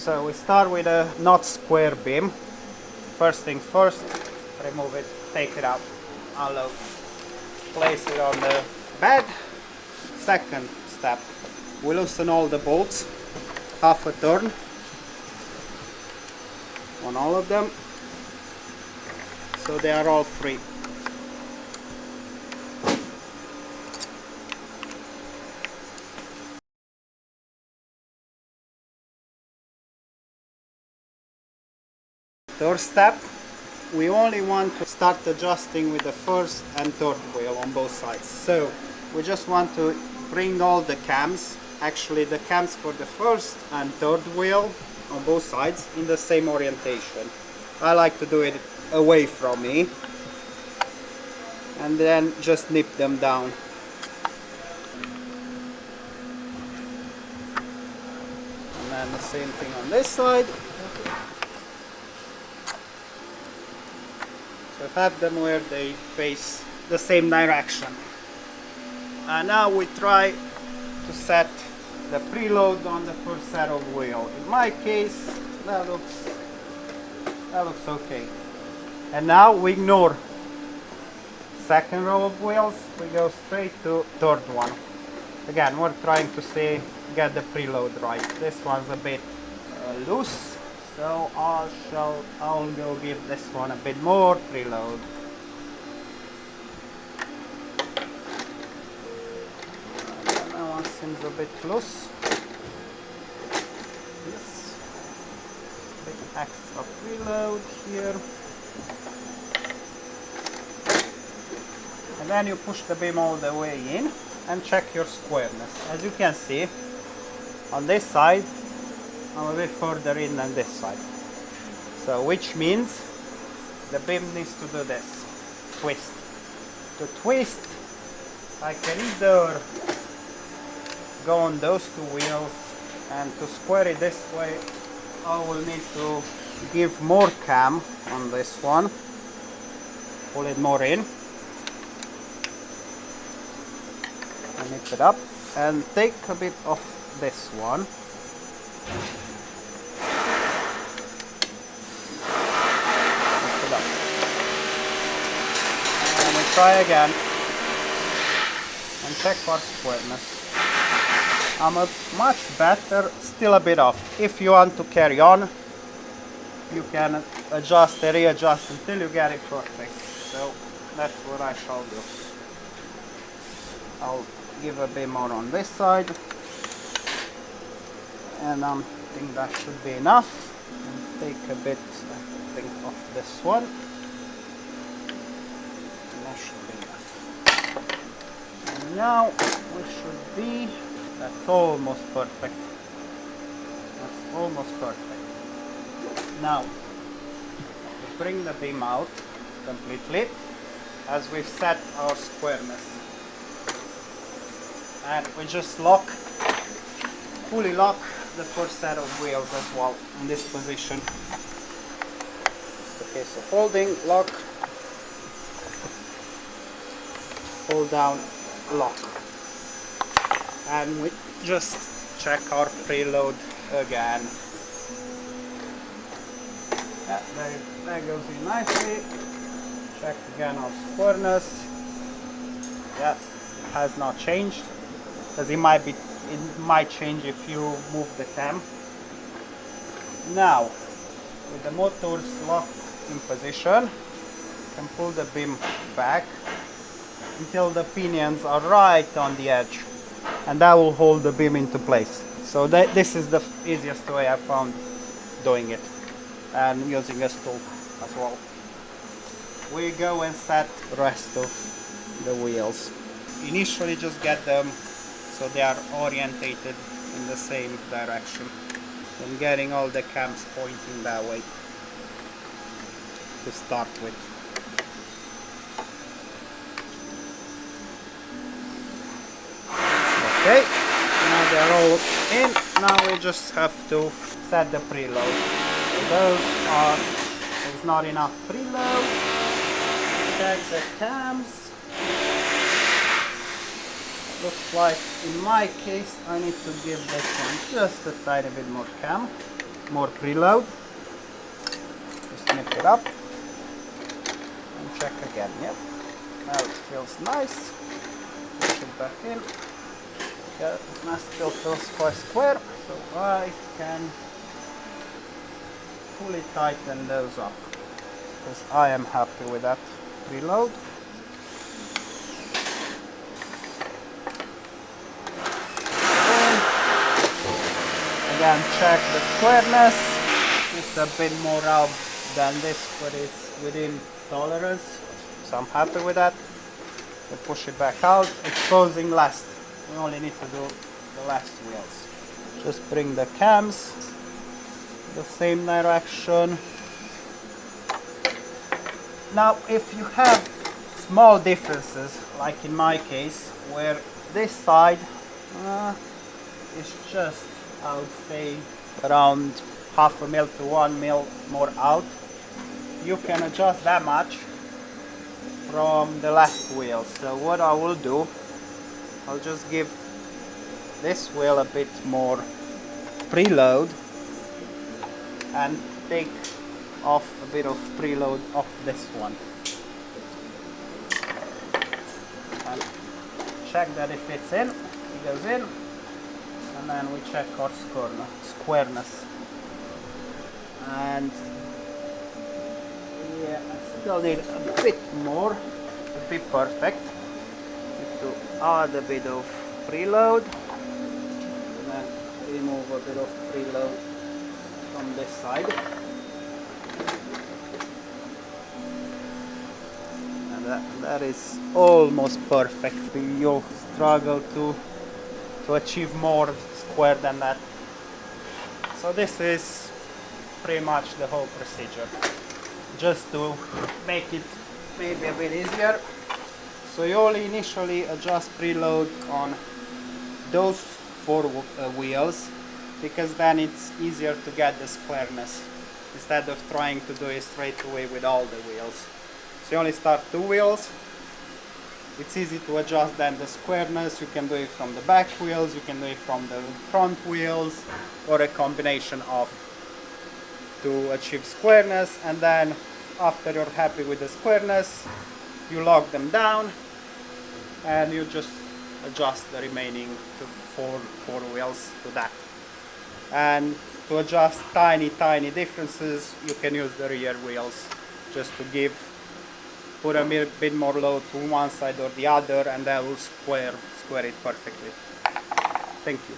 So we start with a not square beam. First thing first, remove it, take it out, unload, place it on the bed. Second step, we loosen all the bolts, half a turn on all of them, so they are all free. Third step, we only want to start adjusting with the first and third wheel on both sides. So we just want to bring all the cams, actually the cams for the first and third wheel on both sides in the same orientation. I like to do it away from me and then just nip them down. And then the same thing on this side. So have them where they face the same direction. And now we try to set the preload on the first set of wheel. In my case, that looks okay. And now we ignore second row of wheels, we go straight to third one. Again, we're trying to get the preload right. This one's a bit loose, so I'll go give this one a bit more preload. That one seems a bit loose. This bit extra preload here. And then you push the beam all the way in and check your squareness. As you can see, on this side, I'm a bit further in than this side. So, which means the beam needs to do this, twist. To twist, I can either go on those two wheels, and to square it this way, I will need to give more cam on this one, pull it more in, nip it up, and take a bit of this one. Nip it up. And we try again and check our squareness. I'm much better, still a bit off. If you want to carry on, you can adjust and readjust until you get it perfect. So that's what I shall do. I'll give a bit more on this side, and I think that should be enough. And take a bit, I think, of this one, and that should be enough. And now we should be, that's almost perfect. That's almost perfect. Now we bring the beam out completely as we've set our squareness. And we just fully lock the first set of wheels as well in this position. It's a case of holding, lock, hold down, lock. And we just check our preload again. Yeah, that goes in nicely. Check again our squareness. Yeah, it has not changed. Because it might change if you move the cam. Now, with the motors locked in position, you can pull the beam back until the pinions are right on the edge, and that will hold the beam into place. So this is the easiest way I found doing it, and using a stool as well. We go and set the rest of the wheels. Initially just get them so they are orientated in the same direction, and getting all the cams pointing that way to start with. Okay, now they're all in. Now we just have to set the preload. So there's not enough preload. Check the cams. Looks like in my case I need to give this one just a tiny bit more cam. more preload. Just snip it up and check again. Yep, now it feels nice. Push it back in. Yeah, it still feels quite square, so I can fully tighten those up because I am happy with that preload. Again, check the squareness. It's a bit more out than this, but it's within tolerance, so I'm happy with that. We push it back out, exposing last. We only need to do the last wheels. Just bring the cams the same direction. Now, if you have small differences, like in my case, where this side is just, I would say, around half a mil to 1 mil more out, you can adjust that much from the left wheel. So what I will do, I'll just give this wheel a bit more preload and take off a bit of preload off this one. And check that it fits in, it goes in, and then we check our squareness. And yeah, I still need a bit more to be perfect. Need to add a bit of preload and then remove a bit of preload from this side. And that is almost perfect. You'll struggle to achieve more square than that. So this is pretty much the whole procedure, just to make it maybe a bit easier. So you only initially adjust preload on those four wheels, because then it's easier to get the squareness instead of trying to do it straight away with all the wheels. So you only start 2 wheels. It's easy to adjust then the squareness. You can do it from the back wheels, you can do it from the front wheels, or a combination of to achieve squareness. And then after you're happy with the squareness, you lock them down and you just adjust the remaining four wheels to that. And to adjust tiny differences, you can use the rear wheels just to put a bit more load to one side or the other, and that will square it perfectly. Thank you.